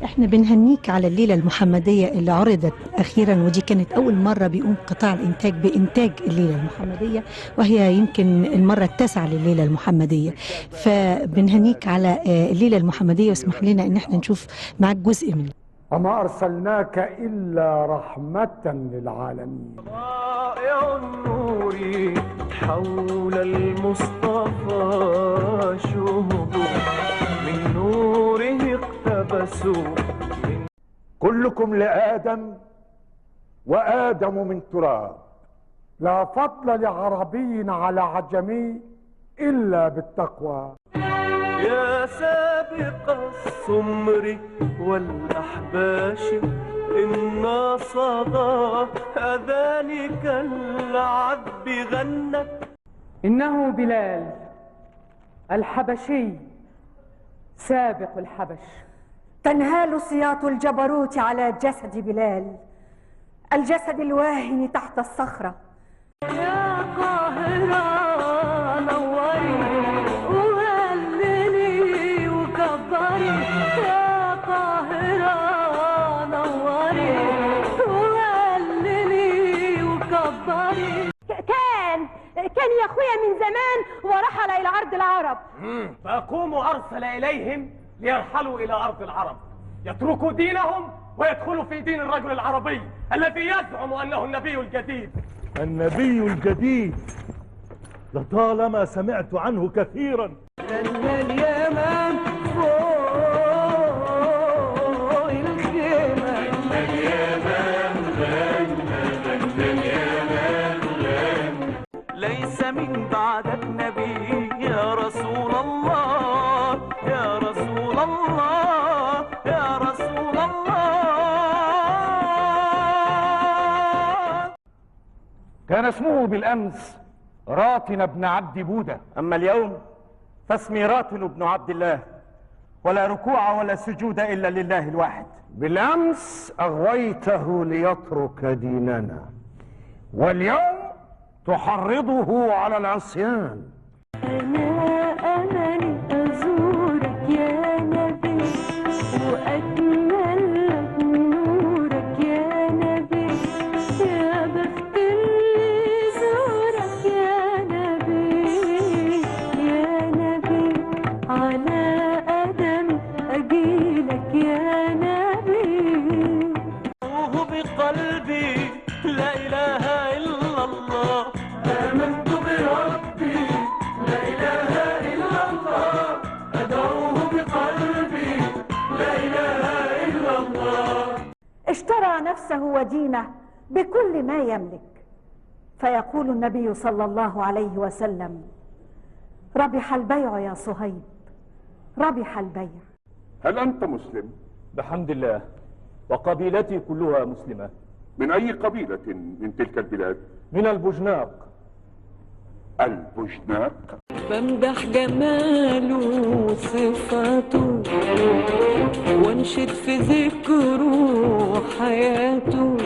احنا بنهنيك على الليلة المحمدية اللي عرضت أخيرا، ودي كانت أول مرة بيقوم قطاع الإنتاج بإنتاج الليلة المحمدية، وهي يمكن المرة التاسعة لليلة المحمدية. فبنهنيك على الليلة المحمدية، واسمح لنا إن احنا نشوف معاك جزء منها. وما أرسلناك إلا رحمة للعالمين. ضائع النور حول المصطفى شهب من نوره اقتبسوا. كلكم لآدم وآدم من تراب. لا فضل لعربي على عجمي إلا بالتقوى. يا سابق السمر والأحباش إن صدى أذانك العذب غنت. إنه بلال الحبشي سابق الحبش. تنهال سياط الجبروت على جسد بلال، الجسد الواهن تحت الصخرة. يا قاهرة نوري وهللي وكبري، يا قاهرة نوري وهللي وكبري. كان يا اخويا من زمان ورحل الى ارض العرب. فاقوم ارسل اليهم ليرحلوا الى ارض العرب، يتركوا دينهم ويدخلوا في دين الرجل العربي الذي يزعم انه النبي الجديد. النبي الجديد لطالما سمعت عنه كثيرا. اليمن فوق الخيمة، ليس من بعدك نبي يا رسول الله، يا رسول الله، يا رسول الله. كان اسمه بالأمس راتن بن عبد بودة، أما اليوم فاسمي راتن بن عبد الله، ولا ركوع ولا سجود إلا لله الواحد. بالأمس أغويته ليترك ديننا، واليوم تحرضه على العصيان. أنا أملي أزورك يا نبي، وأتمنى لك نورك يا نبي، يا بخت اللي زورك يا نبي، يا نبي على قدمي أجيلك يا نبي. أدعوه بقلبي لا إله إلا الله، آمنت بربي لا إله إلا الله، أدعوه بقلبي لا إله إلا الله. اشترى نفسه ودينه بكل ما يملك، فيقول النبي صلى الله عليه وسلم: ربح البيع يا صهيب، ربح البيع. هل أنت مسلم؟ بحمد الله، وقبيلتي كلها مسلمة. من أي قبيلة من تلك البلاد؟ من البجناق. البجناق؟ بمدح جماله وصفاته، وانشد في ذكره حياته،